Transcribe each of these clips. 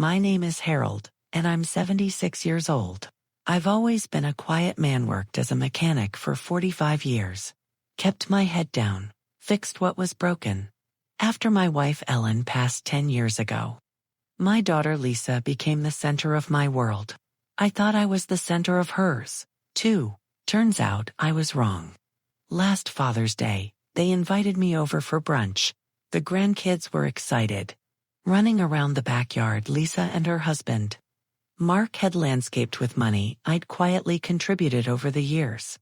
My name is Harold, and I'm 76 years old. I've always been a quiet man, worked as a mechanic for 45 years. Kept my head down, fixed what was broken. After my wife Ellen passed 10 years ago, my daughter Lisa became the center of my world. I thought I was the center of hers, too. Turns out I was wrong. Last Father's Day, they invited me over for brunch. The grandkids were excited. Running around the backyard, Lisa and her husband, Mark, had landscaped with money I'd quietly contributed over the years.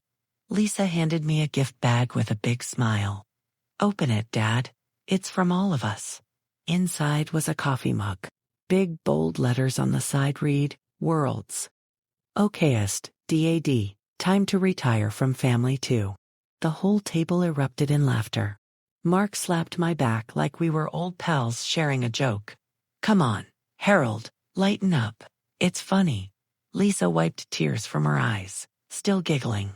Lisa handed me a gift bag with a big smile. "Open it, Dad. It's from all of us." Inside was a coffee mug. Big bold letters on the side read, "Worlds. Okayest, DAD, time to retire from family too." The whole table erupted in laughter. Mark slapped my back like we were old pals sharing a joke. "Come on, Harold, lighten up. It's funny." Lisa wiped tears from her eyes, still giggling.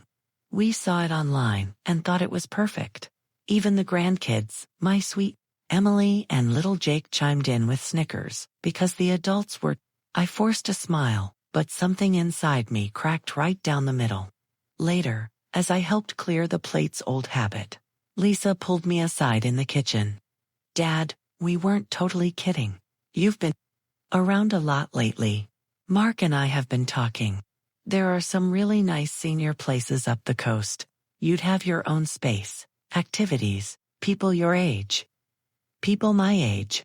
We saw it online and thought it was perfect. Even the grandkids, my sweet Emily and little Jake, chimed in with snickers because the adults were. I forced a smile, but something inside me cracked right down the middle. Later, as I helped clear the plate's old habit, Lisa pulled me aside in the kitchen. "Dad, we weren't totally kidding. You've been around a lot lately. Mark and I have been talking. There are some really nice senior places up the coast. You'd have your own space, activities, people your age. People my age."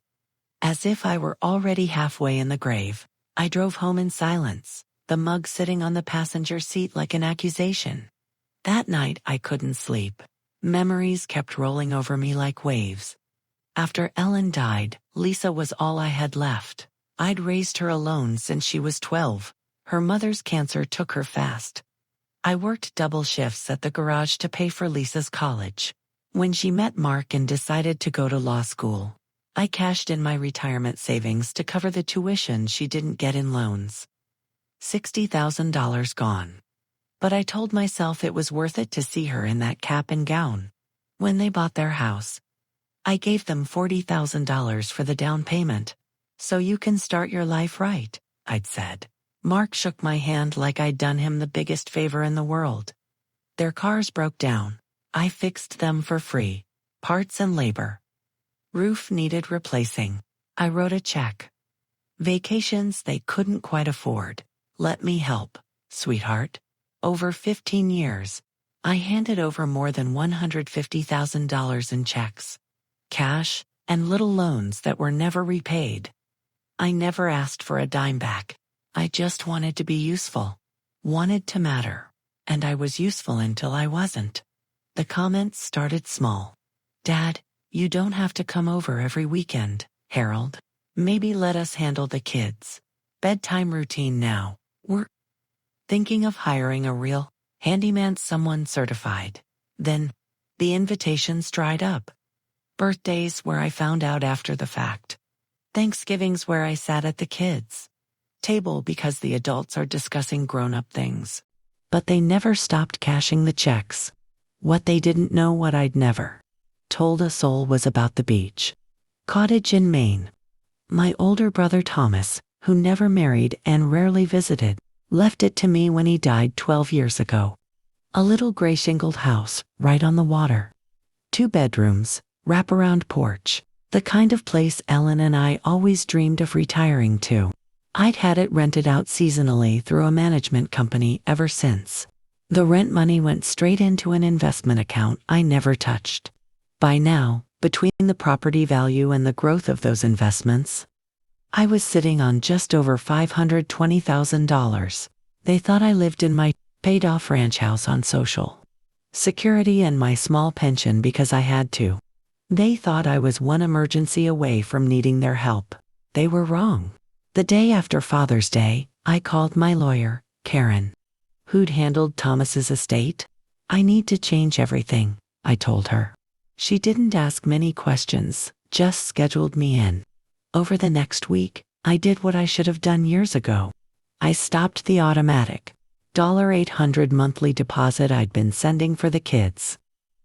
As if I were already halfway in the grave, I drove home in silence, the mug sitting on the passenger seat like an accusation. That night I couldn't sleep. Memories kept rolling over me like waves. After Ellen died, Lisa was all I had left. I'd raised her alone since she was 12. Her mother's cancer took her fast. I worked double shifts at the garage to pay for Lisa's college. When she met Mark and decided to go to law school, I cashed in my retirement savings to cover the tuition she didn't get in loans. $60,000 gone. But I told myself it was worth it to see her in that cap and gown. When they bought their house, I gave them $40,000 for the down payment. "So you can start your life right," I'd said. Mark shook my hand like I'd done him the biggest favor in the world. Their cars broke down. I fixed them for free. Parts and labor. Roof needed replacing. I wrote a check. Vacations they couldn't quite afford. "Let me help, sweetheart." Over 15 years, I handed over more than $150,000 in checks, cash, and little loans that were never repaid. I never asked for a dime back. I just wanted to be useful. Wanted to matter. And I was useful until I wasn't. The comments started small. "Dad, you don't have to come over every weekend, Harold. Maybe let us handle the kids. Bedtime routine now. We're thinking of hiring a real handyman, someone certified." Then, the invitations dried up. Birthdays where I found out after the fact. Thanksgivings where I sat at the kids' table because the adults are discussing grown-up things. But they never stopped cashing the checks. What they didn't know, what I'd never told a soul, was about the beach cottage in Maine. My older brother Thomas, who never married and rarely visited, left it to me when he died 12 years ago. A little gray shingled house, right on the water. 2 bedrooms, wraparound porch. The kind of place Ellen and I always dreamed of retiring to. I'd had it rented out seasonally through a management company ever since. The rent money went straight into an investment account I never touched. By now, between the property value and the growth of those investments, I was sitting on just over $520,000. They thought I lived in my paid-off ranch house on Social Security and my small pension because I had to. They thought I was one emergency away from needing their help. They were wrong. The day after Father's Day, I called my lawyer, Karen, who'd handled Thomas's estate. "I need to change everything," I told her. She didn't ask many questions, just scheduled me in. Over the next week, I did what I should have done years ago. I stopped the automatic $800 monthly deposit I'd been sending for the kids'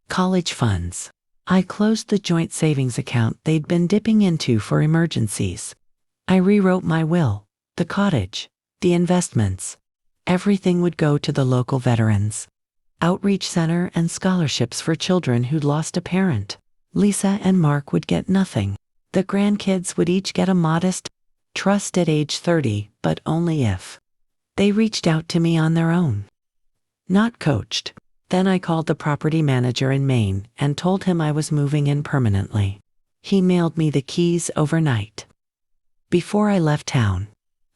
college funds. I closed the joint savings account they'd been dipping into for emergencies. I rewrote my will, the cottage, the investments. Everything would go to the local veterans outreach center and scholarships for children who'd lost a parent. Lisa and Mark would get nothing. The grandkids would each get a modest trust at age 30, but only if they reached out to me on their own. Not coached. Then I called the property manager in Maine and told him I was moving in permanently. He mailed me the keys overnight. Before I left town,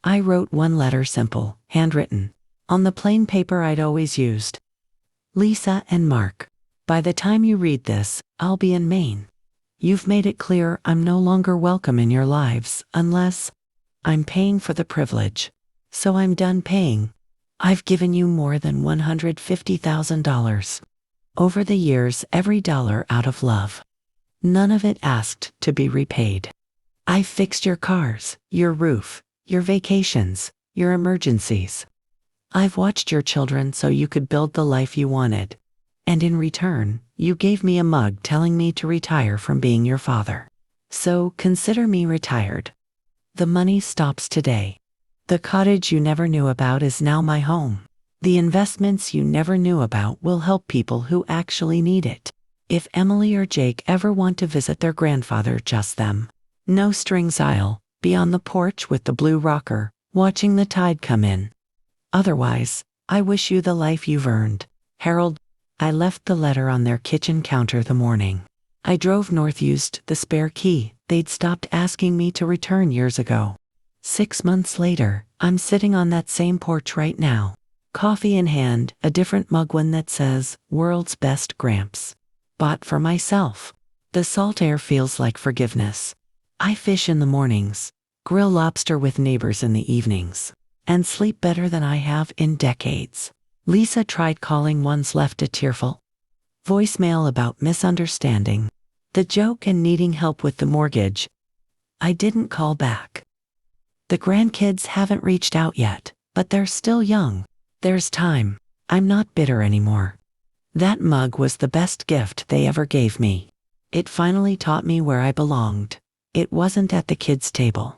I wrote one letter, simple, handwritten, on the plain paper I'd always used. Lisa and Mark, by the time you read this, I'll be in Maine. You've made it clear I'm no longer welcome in your lives unless I'm paying for the privilege. So I'm done paying. I've given you more than $150,000. Over the years, every dollar out of love. None of it asked to be repaid. I've fixed your cars, your roof, your vacations, your emergencies. I've watched your children so you could build the life you wanted. And in return, you gave me a mug telling me to retire from being your father. So consider me retired. The money stops today. The cottage you never knew about is now my home. The investments you never knew about will help people who actually need it. If Emily or Jake ever want to visit their grandfather, just them. No strings, I'll be on the porch with the blue rocker, watching the tide come in. Otherwise, I wish you the life you've earned. Harold. I left the letter on their kitchen counter the morning I drove north, used the spare key they'd stopped asking me to return years ago. 6 months later, I'm sitting on that same porch right now. Coffee in hand, a different mug, one that says, World's Best Gramps. Bought for myself. The salt air feels like forgiveness. I fish in the mornings, grill lobster with neighbors in the evenings, and sleep better than I have in decades. Lisa tried calling once, left a tearful voicemail about misunderstanding the joke and needing help with the mortgage. I didn't call back. The grandkids haven't reached out yet, but they're still young. There's time. I'm not bitter anymore. That mug was the best gift they ever gave me. It finally taught me where I belonged. It wasn't at the kids' table.